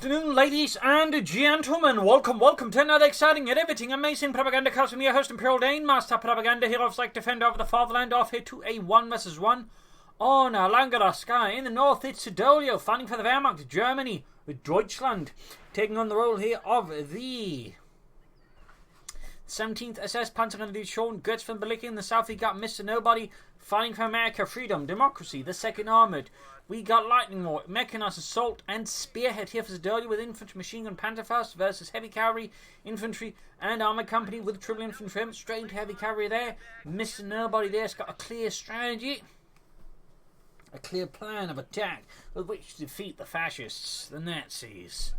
afternoon, ladies and gentlemen. Welcome to another exciting and everything amazing Propagandacast. I'm your host, Imperial Dane, Master Propaganda, Heroes like Defender of the Fatherland, off here to a 1 vs 1 on Langraskaya. In the north, it's Siddolio, fighting for the Wehrmacht, Germany, with Deutschland taking on the role here of the 17th SS Panzergrenadier Sean Goetz from Berlin. In the south, we got Mr.Nobody, fighting for America, freedom, democracy, the 2nd Armoured. We got Lightning War, Mechanized Assault, and Spearhead here for Siddolio with Infantry, Machine Gun, Panzerfaust versus Heavy Cavalry, Infantry, and Armoured Company with Triple Infantry. Straight into Heavy Cavalry there. Mr. Nobody there's got a clear strategy, a clear plan of attack with which to defeat the fascists, the Nazis.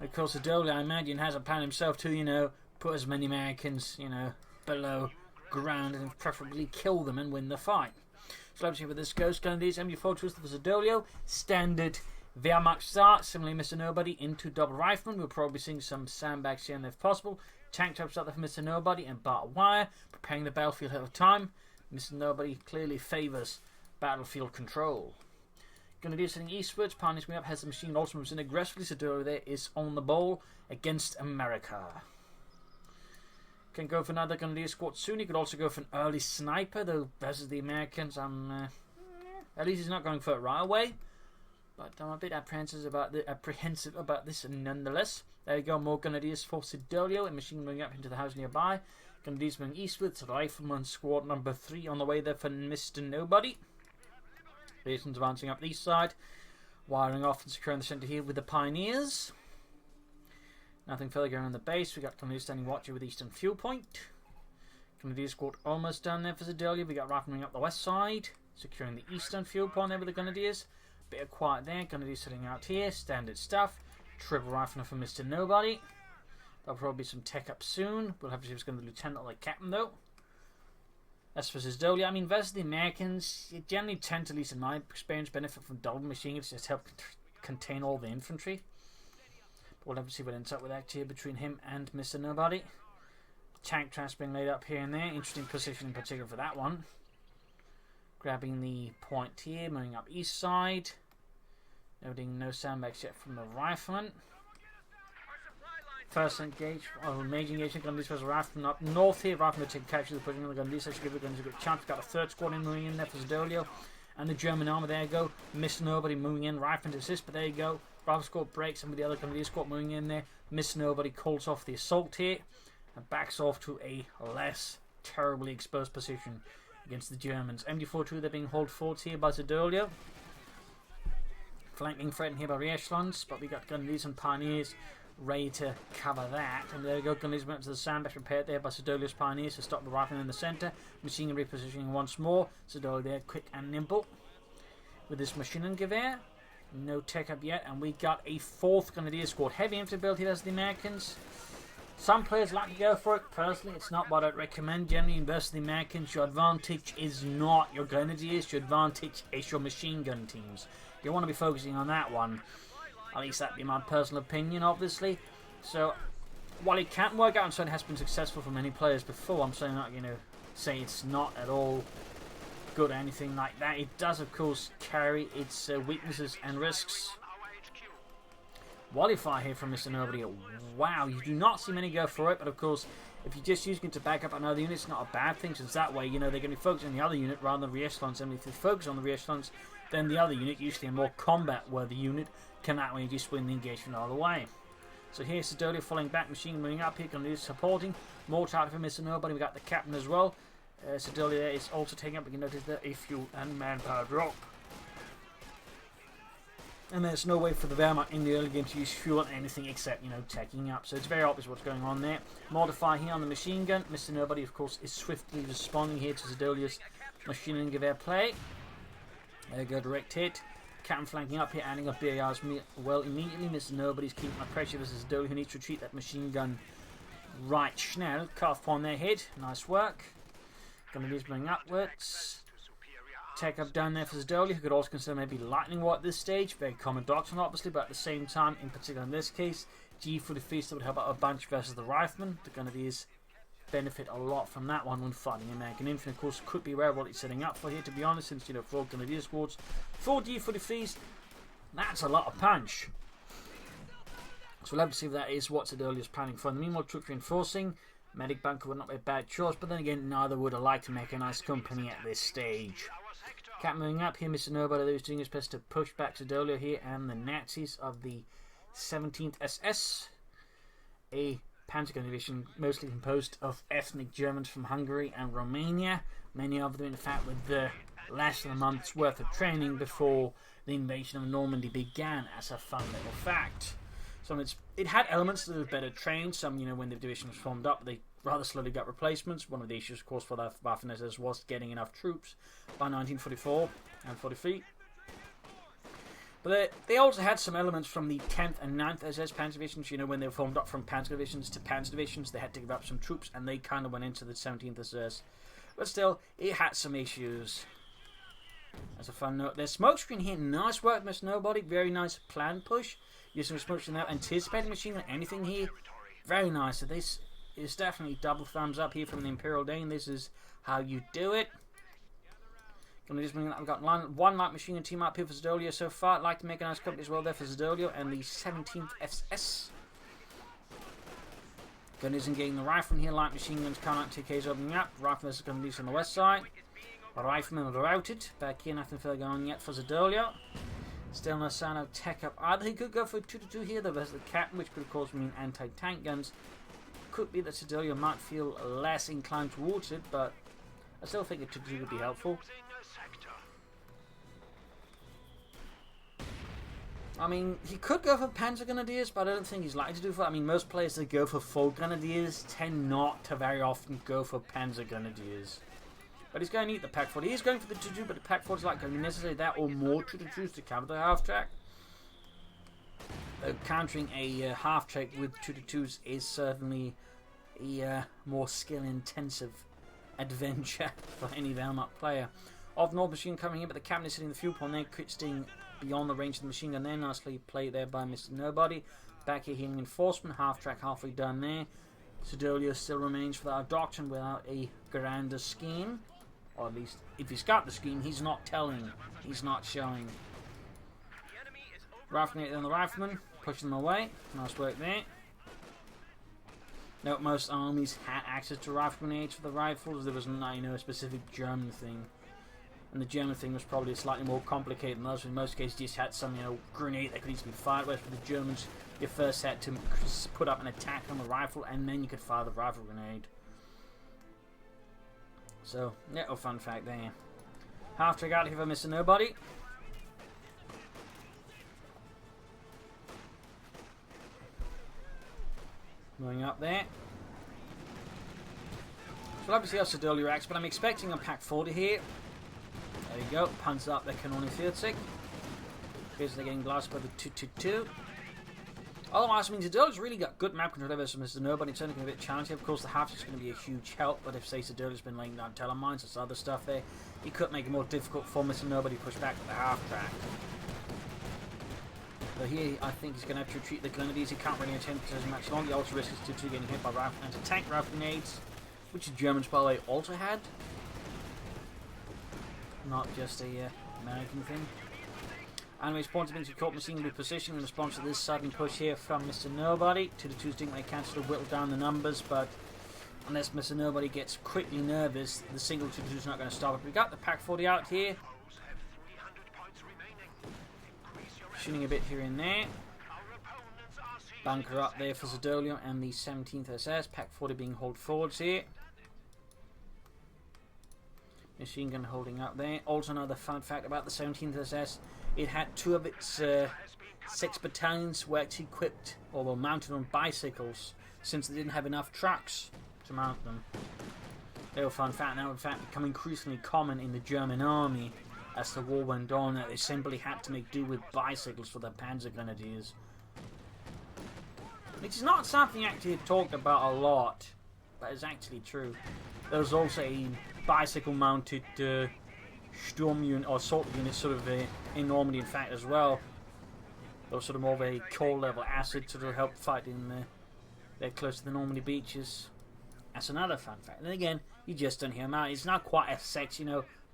Of course, Siddolio, I imagine, has a plan himself to, put as many Americans, below ground and preferably kill them and win the fight. So let's see where this goes. Grenadiers, MG4 twist for Siddolio. Standard Wehrmacht start. Similarly, Mr. Nobody into double rifleman. We'll probably be seeing some sandbags here and there if possible. Tank types out there for Mr. Nobody and barbed wire. Preparing the battlefield ahead of time. Mr. Nobody clearly favours battlefield control. Grenadiers sitting eastwards. Pioneers going up. Has the machine also moves in aggressively. Siddolio there is on the ball against America. Can go for another Grenadier squad soon. He could also go for an early sniper, though versus the Americans, at least he's not going for it right away. But I'm a bit apprehensive about this nonetheless. There you go, more Grenadiers for Siddolio, and machine moving up into the house nearby. Grenadiers moving eastwards. Rifleman squad number 3 on the way there for Mr. Nobody. Masons advancing up the east side, wiring off and securing the centre here with the Pioneers. Nothing further going on the base. We got Grenadiers standing watcher with Eastern Fuel Point. Grenadier squad almost down there for Siddolio. We got Riflemen up the west side, securing the Eastern Fuel Point there with the Grenadiers. Bit of quiet there. Grenadiers sitting out here. Standard stuff. Triple Rifleman for Mr. Nobody. There'll probably be some tech up soon. We'll have to see if it's going to be Lieutenant or the Captain though. As for Siddolio, versus the Americans, you generally tend to, at least in my experience, benefit from double machine guns to just help contain all the infantry. We'll have to see what ends up with that here between him and Mr. Nobody. Tank traps being laid up here and there. Interesting position in particular for that one. Grabbing the point here, moving up east side. Noting no sandbags yet from the rifleman. First engage, major engagement. Grenadiers versus rifleman up north here. Rifleman taking capture the position. The Grenadiers actually give the Grenadiers a good chance. We've got a third squad in moving in there for Siddolio. And the German armour, there you go. Mr. Nobody moving in. Rifleman to assist, but there you go. Rifle squad breaks, and with the other Grenadier squad moving in there, Mr. Nobody calls off the assault here and backs off to a less terribly exposed position against the Germans. MG42, they're being hauled forward here by Siddolio. Flanking threatened here by re-echelons, but we got Grenadiers and Pioneers ready to cover that. And there you go, Grenadiers went to the sandbags prepared there by Siddolio's Pioneers to stop the riflemen in the centre. Machine gun repositioning once more. Siddolio there, quick and nimble with this machine gun gewehr. No tech up yet, and we got a 4th Grenadier squad. Heavy infantry build here as the Americans. Some players like to go for it. Personally, it's not what I'd recommend. Generally, versus the Americans, your advantage is not your Grenadiers. Your advantage is your machine gun teams. You want to be focusing on that one. At least that'd be my personal opinion, obviously. So, while it can't work out and certainly has been successful for many players before, I'm saying not, say it's not at all good or anything like that. It does, of course, carry its weaknesses and risks. Volley fire here from Mr. Nobody. Wow, you do not see many go for it, but of course, if you're just using it to back up another unit, it's not a bad thing, since that way, they're going to be focusing on the other unit rather than re-echelons. And if they focus on the re-echelons, then the other unit, usually a more combat-worthy unit, can that way just win the engagement all the way. So here's Siddolio falling back, machine moving up here, Grenadiers supporting. More target for Mr. Nobody. We got the Captain as well. Siddolio is also taking up, we can notice that a fuel and manpower drop. And there's no way for the Wehrmacht in the early game to use fuel on anything except, taking up. So it's very obvious what's going on there. Modify here on the machine gun. Mr. Nobody, of course, is swiftly responding here to Siddolio's machine gun gewehr play. There you go, direct hit. Captain flanking up here, adding up BARs well immediately. Mr. Nobody's keeping my pressure versus Siddolio, who needs to retreat that machine gun right schnell. Cut off upon their head. Nice work. Grenadiers blowing upwards. Tech up down there for Siddolio, who could also consider maybe Lightning War at this stage. Very common doctrine, obviously, but at the same time, in particular in this case, G for the feast that would help out a bunch versus the Riflemen. The Grenadiers benefit a lot from that one when fighting American infantry. Of course, could be aware of what he's setting up for here, to be honest, since, 4 Grenadier squads, 4 G for the feast. That's a lot of punch. So we'll have to see if that is what Siddolio is planning for. In the meanwhile, troops reinforcing. Medic bunker would not be a bad choice, but then again, neither would I like to make a nice company at this stage. Cap moving up here, Mr.Nobody, who's doing his best to push back Siddolio here, and the Nazis of the 17th SS, a Panzer division mostly composed of ethnic Germans from Hungary and Romania, many of them in fact with less than a month's worth of training before the invasion of Normandy began, as a fun little fact. So it had elements that were better trained. Some, when the division was formed up, they rather slowly got replacements. One of the issues, of course, for the Waffen-SS was getting enough troops by 1944 and 43. But they also had some elements from the 10th and 9th SS Panzer divisions. When they were formed up from Panzer divisions to Panzer divisions, they had to give up some troops, and they kind of went into the 17th SS. But still, it had some issues. As a fun note, there's smokescreen here. Nice work, Mr.Nobody. Very nice plan push. Using smokescreen now, anticipating machine gun, anything here. Very nice. So this is definitely double thumbs up here from the Imperial Dane. This is how you do it. We've got one light machine gun team up here for Siddolio so far. I'd like to make a nice company as well there for Siddolio and the 17th SS. Gunners engaging the rifleman here. Light machine guns count out TKs opening up. Riflemen is going to be on the west side. The riflemen are routed. Back here, nothing further going on yet for Siddolio. Still no sign of tech up either. He could go for a 2-2 here, though, versus the Captain, which could of course mean anti-tank guns. Could be that Siddolio might feel less inclined towards it, but I still think a 2-2 would be helpful. I mean, he could go for Panzer Grenadiers, but I don't think he's likely to do that. I mean, most players that go for full Grenadiers tend not to very often go for Panzer Grenadiers. But he's going to eat the Pack 40. He's going for the 2-2, but the Pack 40 is like going to be necessary that or more 2-2s to counter the half-track. Though countering a half-track with 2-2s is certainly a more skill-intensive adventure for any Wehrmacht player. Off North machine coming in, but the Captain is hitting the fuel point there, staying beyond the range of the machine gun there. Nicely played there by Mr.Nobody. Back here healing enforcement, half-track halfway done there. Siddolio still remains without a doctrine, without a grander scheme. Or at least, if he's got the scheme, he's not telling. He's not showing. Rifleman on the rifleman, pushing them away. Nice work there. Note most armies had access to rifle grenades for the rifles. There was not, a specific German thing. And the German thing was probably slightly more complicated than those. In most cases, you just had some, grenade that could easily be fired. Whereas for the Germans, you first had to put up an attack on the rifle, and then you could fire the rifle grenade. So, little fun fact there. Half track out here for Mr.Nobody. Going up there. So we'll have to see how Siddolio reacts, but I'm expecting a Pack 40 here. There you go, punts up the Kanone 40. Here's they're getting blasted by the 2-2-2. Otherwise, I mean, Siddolio's really got good map control over Mr.Nobody. It's only going to be a bit challenging. Of course, the half is going to be a huge help, but if, say, Siddolio's been laying down telemines or other stuff there, he could make it more difficult for Mr.Nobody to push back to the half track. But here, I think he's going to have to retreat the Grenadiers. He can't really attempt to much longer. He also risks 2-2 getting hit by rifle and anti-tank rifle grenades, which the Germans, by the way, also had. Not just a American thing. Anyways, points have been to caught machine gun position in response to this sudden push here from Mr.Nobody. 2-2s didn't make chance to whittle down the numbers, but unless Mr.Nobody gets quickly nervous, the single 2-2 is not going to stop it. We got the Pack 40 out here. Shooting a bit here and there. Bunker up there for Siddolio and the 17th SS. Pack 40 being hauled forwards here. Machine gun holding up there. Also another fun fact about the 17th SS. It had two of its 6 battalions were actually equipped or were mounted on bicycles since they didn't have enough trucks to mount them. They were fun fact now in fact become increasingly common in the German army as the war went on, that they simply had to make do with bicycles for their Panzer Grenadiers. Which is not something actually talked about a lot, but it's actually true. There was also a bicycle mounted Sturm unit or assault unit sort of in Normandy in fact as well. There was sort of more of a cold level acid to help fight in they're close to the Normandy beaches. That's another fun fact. And then again, you just don't hear them out. It's not quite as sexy,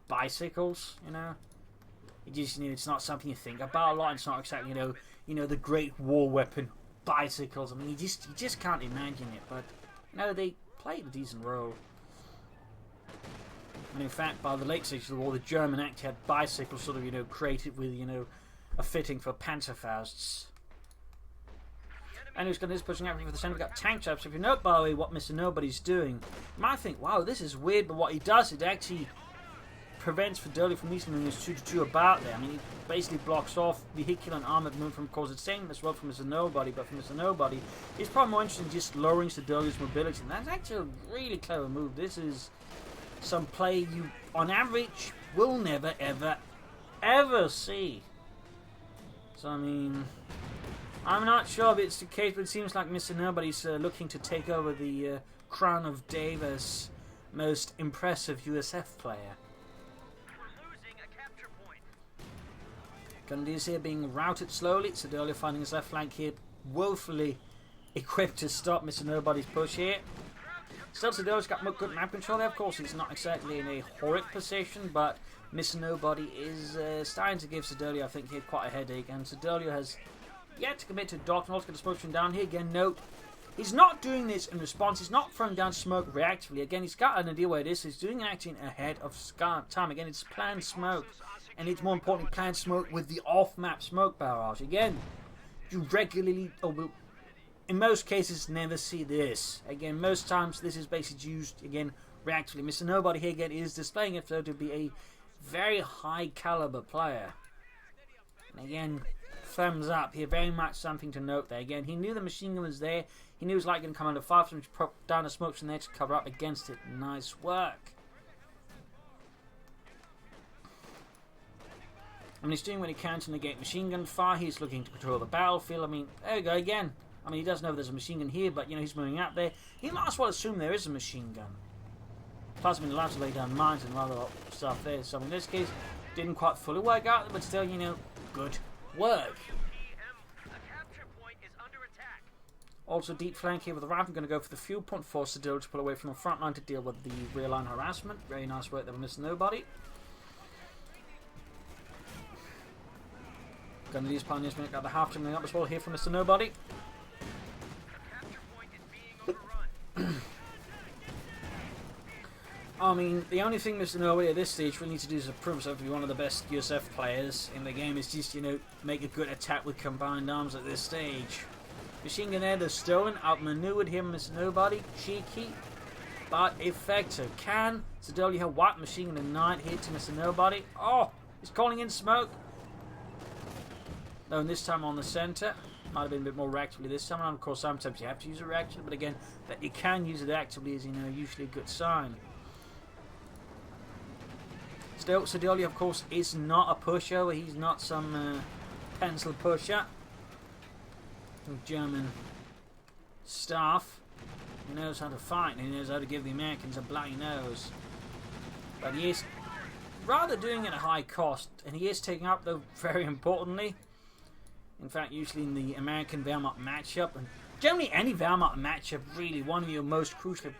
bicycles, It just, it's not something you think about a lot. It's not exactly, the great war weapon, bicycles. I mean, you just can't imagine it. But you know, they played a decent role. And in fact, by the late stages of the war, the German actually had bicycles sort of, you know, created with, you know, a fitting for Panzerfausts. And who's got this pushing out for the centre? We've got tank traps. If you note, by the way, what Mr. Nobody's doing, you might think, wow, this is weird, but what he does, it actually prevents Siddolio from using his 2-2 about there. I mean, he basically blocks off vehicular and armoured movement from, of course, it's same as well for Mr. Nobody, but for Mr. Nobody, it's probably more interesting in just lowering Siddolio's mobility. And that's actually a really clever move. This is some play you, on average, will never, ever, ever see. So, I mean, I'm not sure if it's the case, but it seems like Mr. Nobody's looking to take over the crown of Dave as most impressive USF player. Gundis here being routed slowly. Siddolio finding his left flank here, woefully equipped to stop Mr. Nobody's push here. Still, Siddolio's got good map control there. Of course, he's not exactly in a horrid position, but Mr. Nobody is starting to give Siddolio, I think, here quite a headache. And Siddolio has yet to commit to doctrine. Also, get the smoke down here again. Note, he's not doing this in response. He's not throwing down smoke reactively. Again, he's got an idea where it is. He's doing it actually ahead of time. Again, it's planned smoke. And it's more importantly, planned smoke with the off-map smoke barrage. Again, you regularly, or will, in most cases, never see this. Again, most times this is basically used, again, reactively. Mr. Nobody here, again, is displaying it though to be a very high-caliber player. And again, thumbs up here, very much something to note there. Again, he knew the machine gun was there. He knew it was likely going to come under fire, so he put down the smoke from there to cover up against it. Nice work. I mean, he's doing what he can to negate machine gun fire. He's looking to control the battlefield. I mean, there we go again. I mean, he doesn't know there's a machine gun here, but, you know, he's moving out there. He might as well assume there is a machine gun. Plus, I mean, allowed to lay down mines and other stuff there. So, in this case, didn't quite fully work out, but still, you know, good work. Also, deep flank here with the rifle. Going to go for the fuel point, force Siddolio to pull away from the front line to deal with the rear line harassment. Very nice work there with Mr. Nobody. Going to use Pioneers when it got the half coming up as well here from Mr. Nobody. I mean, the only thing Mr. Nobody at this stage really needs to do is prove himself to be one of the best USF players in the game. Is just, you know, make a good attack with combined arms at this stage. Machine gun there, they're stolen, outmaneuvered him, Mr. Nobody. Cheeky, but effective. Can Siddolio have white machine gun and 9 here to Mr. Nobody? Oh, he's calling in smoke. No, and this time on the centre. Might have been a bit more reactively this time. And of course, sometimes you have to use it reactively, but again, that you can use it actively is, you know, usually a good sign. Still, Siddolio, of course, is not a pusher. He's not some pencil pusher. German staff. He knows how to fight, and he knows how to give the Americans a bloody nose. But he is rather doing it at a high cost, and he is taking up, though, very importantly. In fact, usually in the American Wehrmacht matchup, and generally any Wehrmacht matchup, really, one of your most crucial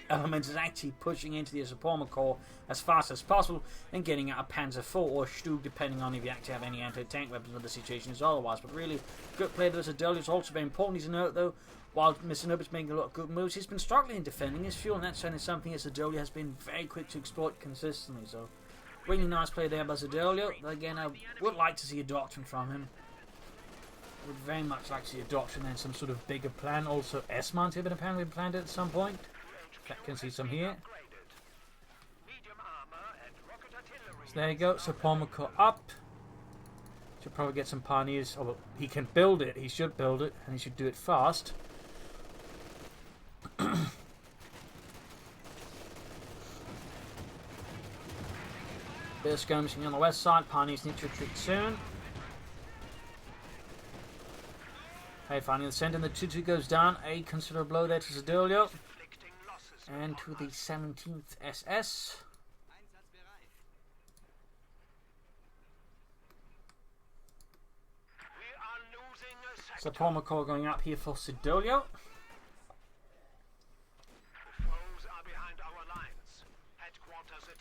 elements is actually pushing into the support corps as fast as possible and getting out a Panzer IV or Stug, depending on if you actually have any anti-tank weapons or the situation is otherwise. But really, good play there. Siddolio is also very important to note, though. While Mr. Nobody's making a lot of good moves, he's been struggling in defending his fuel, and that's certainly something that Siddolio has been very quick to exploit consistently. So, really nice play there by Siddolio. Again, I would like to see a doctrine from him. Would very much like to see a doctrine and some sort of bigger plan. Also, S-mounts have been apparently planned at some point. Can see some here. So there you go. So Pomako up. Should probably get some pioneers. Oh, well, he can build it. He should build it, and he should do it fast. Bit of skirmishing on the west side. Pioneers need to retreat soon. Hey, finally the center, and the 2-2 goes down. A considerable blow there to Siddolio. And to the 17th SS. So Pomako going up here for Siddolio.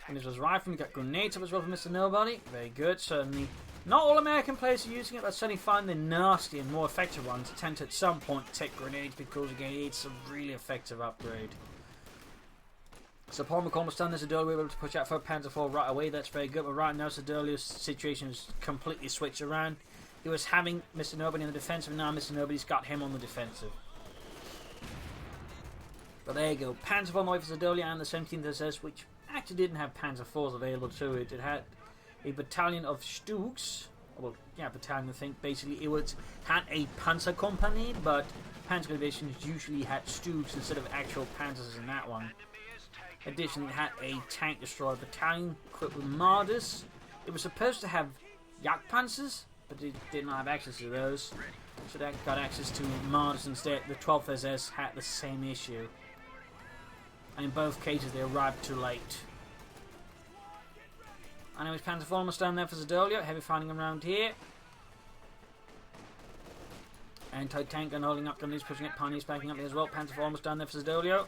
And this was rifling. We got grenades up as well for Mr. Nobody. Very good. Certainly Not all American players are using it, but certainly find the nasty and more effective ones tend to at some point take grenades because again it's a really effective upgrade. So Paul McCormick's done this, Siddolio able to push out for Panzer IV right away, that's very good, but right now Siddolio's situation is completely switched around. He was having Mr. Nobody on the defensive, and now Mr. Nobody's got him on the defensive. But there you go, Panzer IV on the way for Siddolio and the 17th SS, which actually didn't have Panzer IVs available to it. It had a battalion of Stuks, well, yeah, battalion I think, basically it had a Panzer company, but Panzer divisions usually had Stuks instead of actual Panzers in that one. Additionally, it had a tank destroyer battalion equipped with Marders. It was supposed to have Jagdpanzers, but it did not have access to those. So that got access to Marders instead. The 12th SS had the same issue. And in both cases, they arrived too late. Anyways, Panzer IV almost down there for Siddolio. Heavy fighting around here. Anti-tank gun holding up gunners, pushing it. Pioneers backing up there as well. Panzer IV almost down there for Siddolio.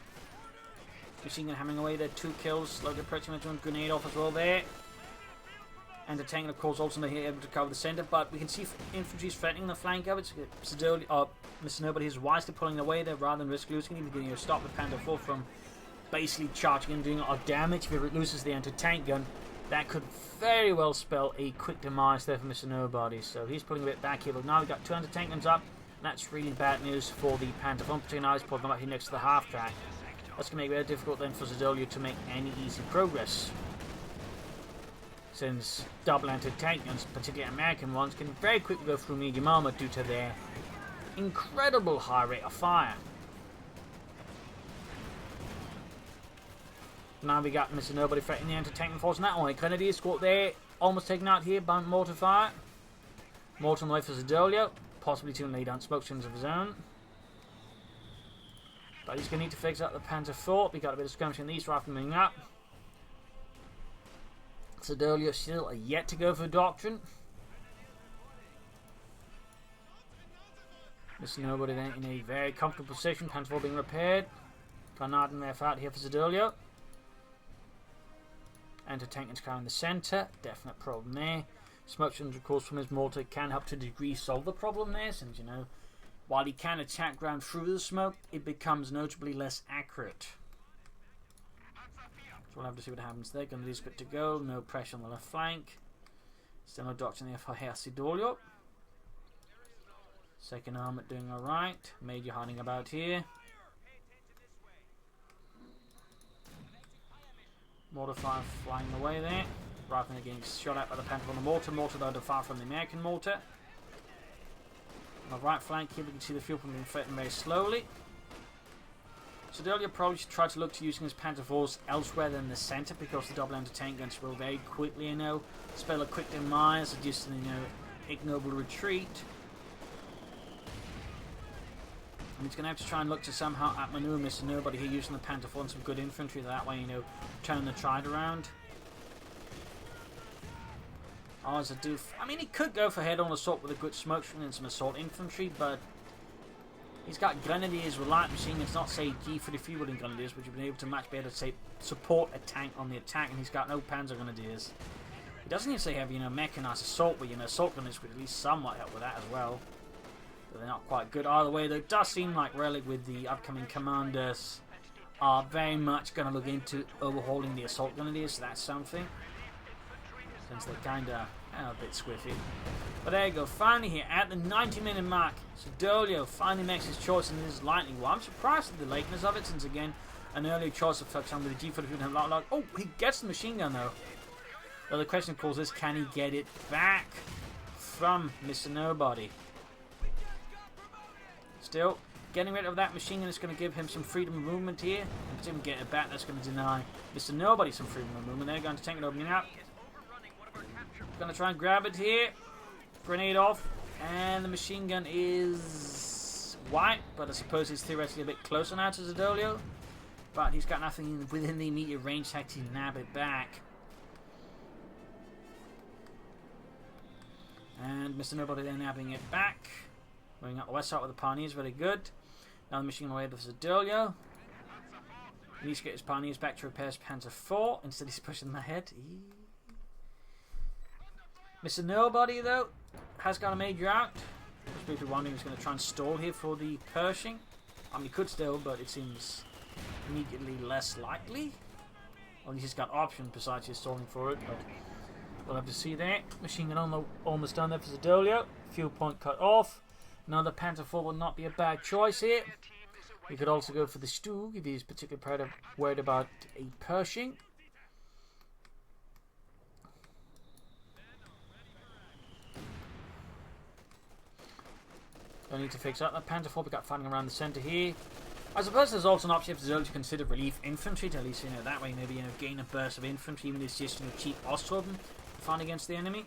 Machine gun hammering away there, 2 kills, slowly approaching with 1 grenade off as well there. And the tank, of course, also able to cover the centre, but we can see infantry's threatening the flank of it. Siddolio, Mr. Nobody is wisely pulling away there rather than risk losing him. He's going to stop the Panzer IV from basically charging and doing a lot of damage. If it loses the anti-tank gun, that could very well spell a quick demise there for Mr. Nobody. So he's pulling a bit back here, but now we've got 2 anti-tank guns up. And that's really bad news for the Panzer IV, particularly now he's pulling them up here next to the half track. That's going to make it very difficult then for Siddolio to make any easy progress. Since double anti-tank guns, particularly American ones, can very quickly go through medium armor due to their incredible high rate of fire. Now we got Mr. Nobody threatening the anti-tank force on that one. Grenadiers squad there, almost taken out here by mortar fire. Mortar on the way for Siddolio, possibly to lay down smokescreens of his own. But he's going to need to fix up the Panzer IV. We got a bit of skirmishing these rifles moving up. Siddolio still yet to go for Doctrine. Mr. Nobody then in a very comfortable position. Panzer IV being repaired. Granada left out here for Siddolio. Anti-tank is carrying the centre. Definite problem there. Smokescreens, of course, from his mortar can help to a degree solve the problem there, since, you know, while he can attack ground through the smoke, it becomes notably less accurate. So we'll have to see what happens there. Going to be good to go. No pressure on the left flank. Still no doctor there for Siddolio. Second armor doing alright. Major hiding about here. Mortar fire flying away there. Rifle getting shot at by the Panzer on the mortar. Mortar though to fire from the American mortar. On the right flank here we can see the fuel pump being threatened very slowly. Siddolio probably should try to look to using his Panzer IVs elsewhere than the centre, because the double anti-tank guns will very quickly, you know, spell a quick demise, just an, you know, ignoble retreat. And he's going to have to try and look to somehow outmaneuver Mr. Nobody here using the Panzer IV and some good infantry, that way, you know, turn the tide around. Oh, as a doof. I mean, he could go for head-on assault with a good smoke screen and some assault infantry, but he's got grenadiers with light machine guns, not say G33 wooden grenadiers, which have been able to much better say support a tank on the attack, and he's got no panzer grenadiers. He doesn't even say have, you know, mechanized assault, but, you know, assault grenadiers would at least somewhat help with that as well. But they're not quite good either way, though. It does seem like Relic with the upcoming commanders are very much going to look into overhauling the assault grenadiers, so that's something. Since they're kind of a bit squiffy. But there you go, finally here at the 90-minute mark, Siddolio finally makes his choice in this lightning. Well, I'm surprised at the lateness of it, since again, an earlier choice of focus with the G43 and like, oh, he gets the machine gun though. Well, the question of course is, can he get it back from Mr. Nobody? Still, getting rid of that machine gun is going to give him some freedom of movement here. And if he can get it back, that's going to deny Mr. Nobody some freedom of movement. They're going to tank it opening up. Gonna try and grab it here. Grenade off. And the machine gun is white, but I suppose he's theoretically a bit closer now to Siddolio. But he's got nothing within the immediate range to actually nab it back. And Mr. Nobody then nabbing it back. Moving up the west side with the Pioneers, very good. Now the machine gun away with Siddolio. He needs to get his Pioneers back to repair his Panzer IV. Instead he's pushing them ahead. Mr. Nobody, though, has got a major out. Most people wondering he's going to try and stall here for the Pershing. I mean, he could still, but it seems immediately less likely. Well, he's got options besides just stalling for it, but we'll have to see that. Machine gun almost done there for Siddolio. Fuel point cut off. Another Panther IV would not be a bad choice here. We could also go for the Stug if he's particularly worried about a Pershing. Don't need to fix up that Panther IV. We got fighting around the centre here. I suppose there's also an option for Siddolio to consider relief infantry to at least, that way maybe, gain a burst of infantry, even if it's just, cheap Osthofen to fight against the enemy.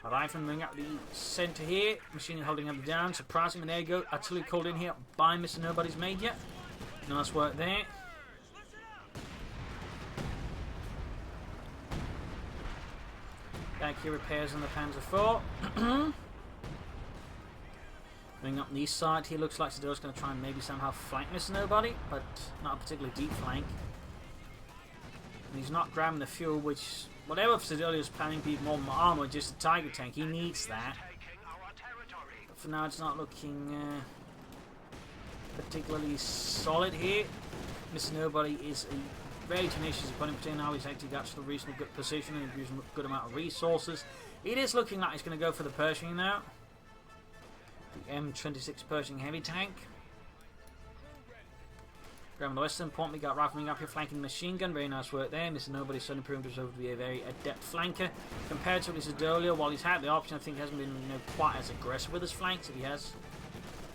A rifleman moving up the centre here. Machine holding them down. Surprising, and there you go. Artillery called in here by Mr. Nobody's major. Nice work there. Back here, repairs on the Panzer IV. Moving up the east side here, looks like Siddolio's going to try and maybe somehow flank Mr. Nobody, but not a particularly deep flank. And he's not grabbing the fuel, which, whatever Siddolio's planning, be more armor, just a Tiger tank, he needs that. But for now, it's not looking particularly solid here. Mr. Nobody is a very tenacious opponent, but now he's actually got a reasonably good position and using a good amount of resources. It is looking like he's going to go for the Pershing now. The M26 Pershing heavy tank. Grabbing the western point, we got rifleman up here flanking the machine gun. Very nice work there. Mr. Nobody suddenly proved himself to be a very adept flanker. Compared to Siddolio, while he's had the option, I think he hasn't been quite as aggressive with his flanks. If he has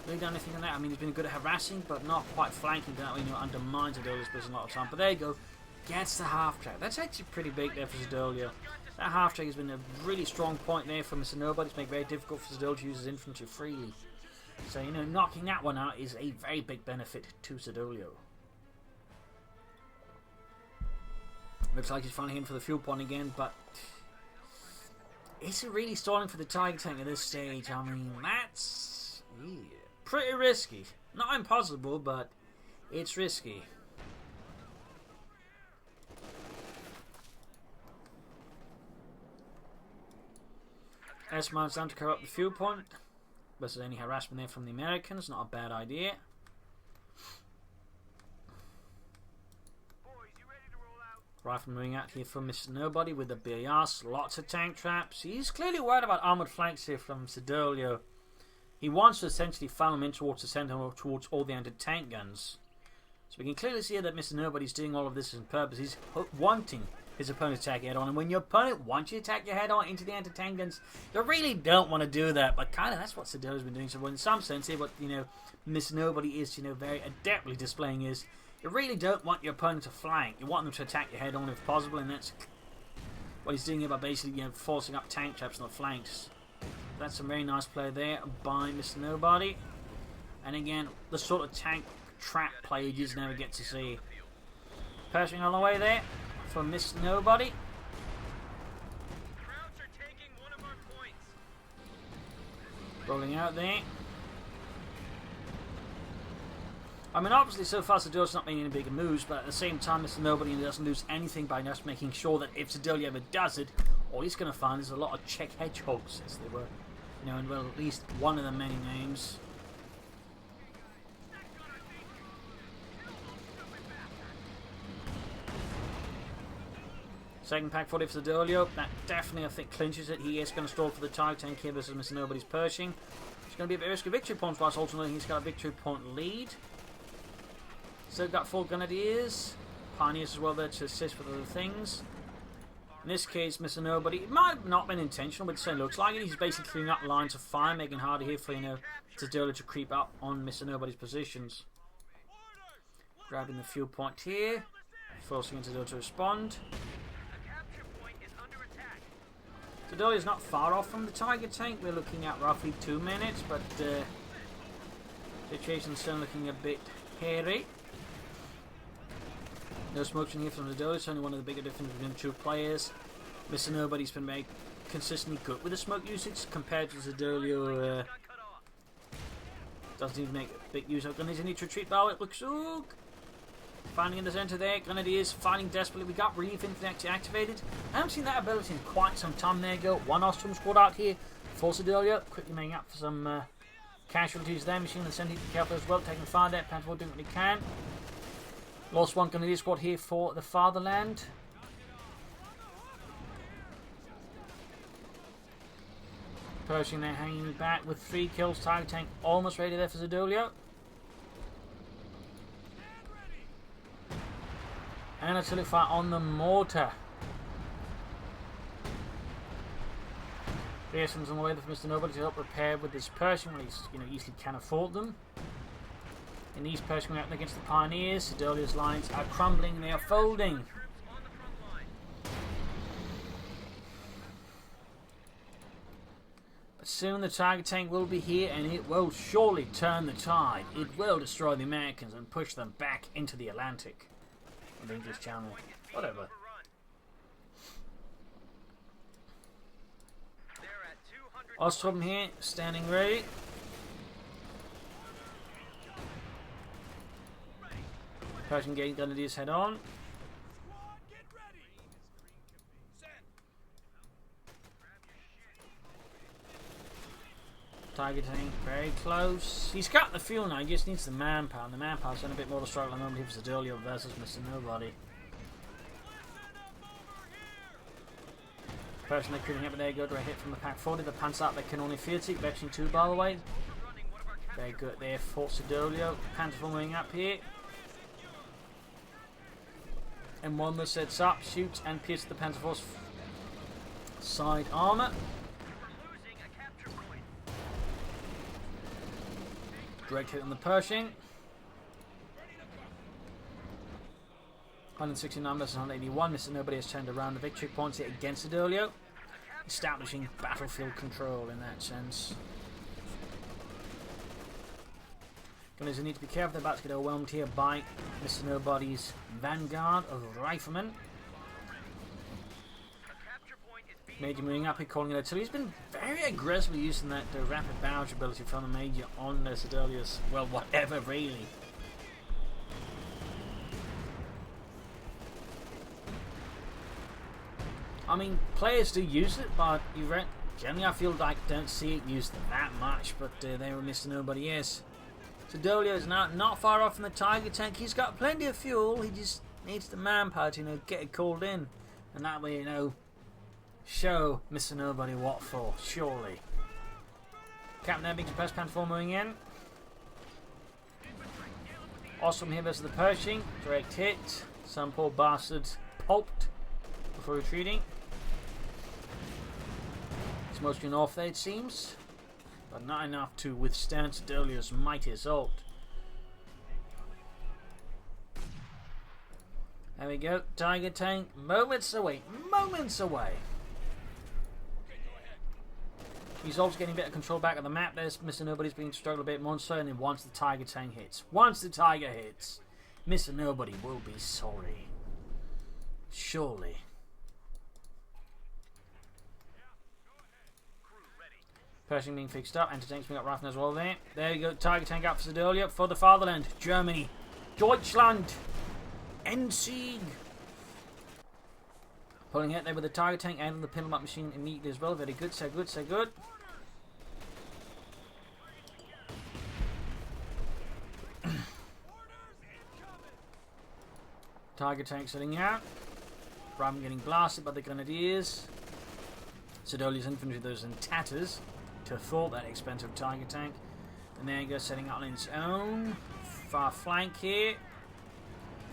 really done anything on that, I mean, he's been good at harassing, but not quite flanking. That way, undermines Siddolio's position a lot of time. But there you go. Gets the half track. That's actually pretty big there for Siddolio. That half track has been a really strong point there for Mr. Nobody. It's made it very difficult for Siddolio to use his infantry freely. So, knocking that one out is a very big benefit to Siddolio. Looks like he's finally in for the fuel point again, but is it really stalling for the Tiger tank at this stage? I mean, that's pretty risky. Not impossible, but it's risky. S-Mine's down to cover up the fuel point. But there's any harassment there from the Americans. Not a bad idea. Rifleman moving out here from Mr. Nobody with the BARs. Lots of tank traps. He's clearly worried about armoured flanks here from Siddolio. He wants to essentially funnel them in towards the centre, towards all the anti-tank guns. So we can clearly see that Mr. Nobody's doing all of this on purpose. He's wanting his opponent to attack head on, and when your opponent wants you to attack your head on into the anti-tank guns, you really don't want to do that. But kind of that's what Siddolio's been doing. So in some sense, here, what Mr. Nobody is very adeptly displaying is you really don't want your opponent to flank. You want them to attack your head on if possible, and that's what he's doing here by basically forcing up tank traps on the flanks. That's some very nice play there by Mr. Nobody, and again the sort of tank trap play you just never get to see. Pershing on the way there for Mr. Nobody. Rolling out there. I mean, obviously, so far Siddolio's not making any bigger moves, but at the same time, Mr. Nobody doesn't lose anything by just making sure that if Siddolio ever does it, all he's going to find is a lot of Czech hedgehogs, as they were, and well, at least one of the many names. Second pack 40 for Siddolio. That definitely, I think, clinches it. He is going to stall for the Tiger tank here versus Mr. Nobody's Pershing. It's going to be a bit risky victory points, whilst ultimately he's got a victory point lead. Still got 4 Grenadiers. Pioneers as well there to assist with other things. In this case, Mr. Nobody, it might have not been intentional, but it certainly looks like it. He's basically clearing up lines of fire, making it harder here for, Siddolio to creep up on Mr. Nobody's positions. Grabbing the fuel point here. Forcing Siddolio to respond. Siddolio is not far off from the Tiger tank. We're looking at roughly 2 minutes, but situation's still looking a bit hairy. No smoke here from Siddolio. It's only one of the bigger differences between the two players. Mr. Nobody's been very consistently good with the smoke usage compared to Siddolio. Doesn't even make a big use of it. And he's need to retreat. Oh, it looks. Oh, Finding in the centre there. Grenadiers fighting desperately. We got relief infantry activated. I haven't seen that ability in quite some time. There you go. One Austrian squad out here for Siddolio. Quickly making up for some casualties there. Machine in the centre. Be careful as well. Taking fire there. Panther doing what he can. Lost one Grenadier squad here for the fatherland. Pershing there hanging back with 3 kills. Tiger tank almost ready there for Siddolio. And a silly fire on the mortar. Pearson's on the way for Mr.Nobody to help repair with his Pershing when he's easily can afford them. In these Pershing out against the Pioneers, Siddolio's lines are crumbling, they are folding. But soon the Tiger tank will be here and it will surely turn the tide. It will destroy the Americans and push them back into the Atlantic. Or the English Channel. Whatever. Ostrom here, standing ready. Pershing Gate Grenadiers head on. Tiger tank very close. He's got the fuel now, he just needs the manpower. And the manpower's done a bit more to struggle than normally for Siddolio versus Mr.Nobody. Personally creeping up, but there you go, direct hit from the Pack 40. The pants out, they can only 40. Veteran 2 by the way. Very good there for Siddolio. Panther moving up here. And one that sets up, shoots and pierces the Panzer Force side armour. Direct hit on the Pershing. 169 versus 181. Mr.Nobody has turned around the victory points here against Siddolio, establishing battlefield control in that sense. Gunners need to be careful, they're about to get overwhelmed here by Mr.Nobody's vanguard of riflemen. Major moving up here, calling it artillery. He's been very aggressively using that rapid barrage ability from the Major on Siddolio's, well, whatever really. I mean, players do use it, but generally I feel like don't see it used that much, but there were Mr.Nobody, yes. Siddolio is not far off from the Tiger tank. He's got plenty of fuel, he just needs the manpower to get it called in. And that way, show Mr.Nobody what for, surely. Captain Air being suppressed, Panther 4 moving in. Awesome here versus the Pershing. Direct hit. Some poor bastards pulped before retreating. It's mostly off there, it seems. But not enough to withstand Siddolio's mighty assault. There we go. Tiger tank. Moments away. Moments away. He's also getting a bit of control back of the map. There's Mr.Nobody's being struggled a bit more so, and then once the Tiger tank hits. Once the Tiger hits, Mr.Nobody will be sorry. Surely. Pershing being fixed up. Anti-tanks being up rifling as well there. There you go. Tiger tank up for Siddolio. For the fatherland. Germany. Deutschland. Endsieg. Pulling it there with the Tiger tank and the pin-up machine immediately as well. Very good. So good. So good. Tiger tank sitting out. Ram getting blasted by the Grenadiers. Siddolio's infantry, those in tatters, to thwart that expensive Tiger tank. And there you go, setting up on its own. Far flank here.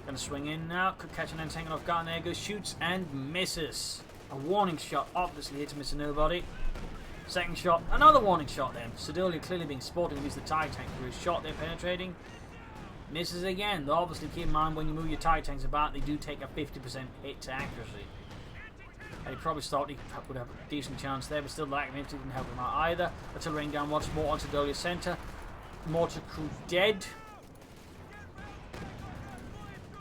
Going to swing in now. Could catch an entangle off guard. And there goes, shoots and misses. A warning shot, obviously, here to Mr.Nobody. Second shot, another warning shot then. Siddolio clearly being sporting to use the Tiger tank for his shot there, penetrating. Misses again. Though obviously keep in mind when you move your Tiger tanks about, they do take a 50% hit to accuracy. He probably thought he would have a decent chance there, but still the lack of infantry didn't help him out either. Artillery rain down once more on Siddolio's centre. Mortar crew dead.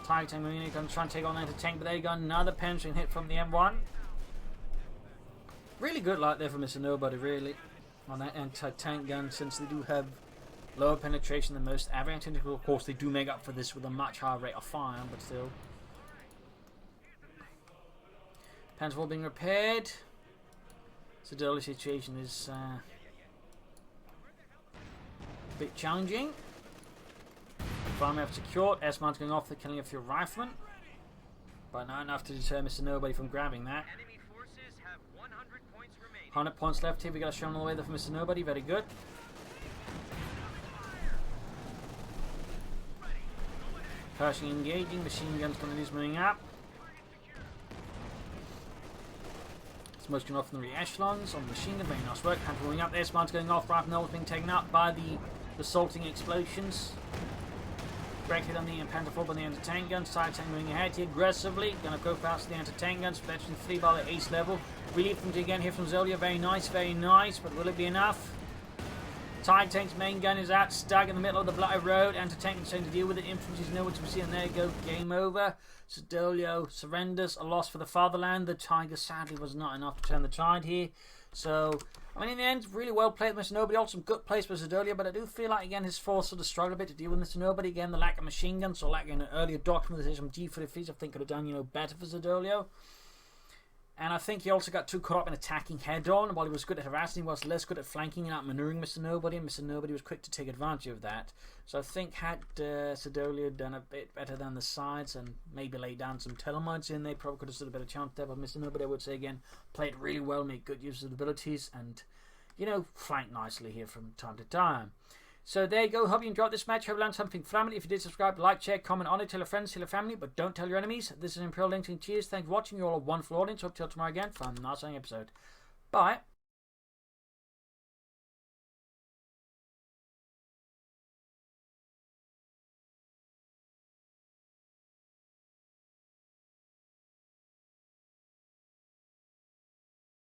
Tiger tank moving in, going to try and take on the tank, but there you go, another penetrating hit from the M1. Really good light there for Mr.Nobody, really, on that anti-tank gun, since they do have Lower penetration than most average tactical. Of course, they do make up for this with a much higher rate of fire, but still. Panzerwall being repaired. Siddolio situation is a bit challenging. Farm have secured. S-mount's going off, they're killing a few riflemen. But not enough to deter Mr.Nobody from grabbing that. 100 points left here. We got a shot on the way there for Mr.Nobody. Very good. Pershing engaging. Machine guns going to lose moving up. Smoke's going off in the re-echelons on the machine gun. Very nice work. Panther moving up. The S-mount's going off. Rifle Noel's being taken out by the assaulting explosions. Break hit on the Panther 4 by the anti-tank guns. Side tank moving ahead here aggressively. Going to go past the anti-tank guns. Eventually flee by the ace level. Relief them again here from Siddolio. Very nice, very nice. But will it be enough? Tide tank's main gun is out, stuck in the middle of the bloody road. Anti-tank is trying to deal with it. Infantry's nowhere to be seen. And there you go. Game over. Siddolio surrenders. A loss for the fatherland. The Tiger sadly was not enough to turn the tide here. So, I mean, in the end, really well played, Mr.Nobody. Also, some good plays for Siddolio, but I do feel like, again, his force sort of struggled a bit to deal with Mr.Nobody. Again, the lack of machine guns, or lack of an earlier documentation from G for the fleets, I think could have done, better for Siddolio. And I think he also got too caught up in attacking head-on. While he was good at harassing, he was less good at flanking and outmaneuvering Mr.Nobody, and Mr.Nobody was quick to take advantage of that. So I think had Siddolio done a bit better than the sides and maybe laid down some telemites in, they probably could have stood a better chance there. But Mr.Nobody, I would say again, played really well, made good use of the abilities, and, flanked nicely here from time to time. So there you go. Hope you enjoyed this match. Hope you learned something from it. If you did, subscribe, like, share, comment on it. Tell your friends, tell your family, but don't tell your enemies. This is Imperial Links. Cheers. Thanks for watching. You're all a wonderful audience. Hope to see you tomorrow again for another episode. Bye.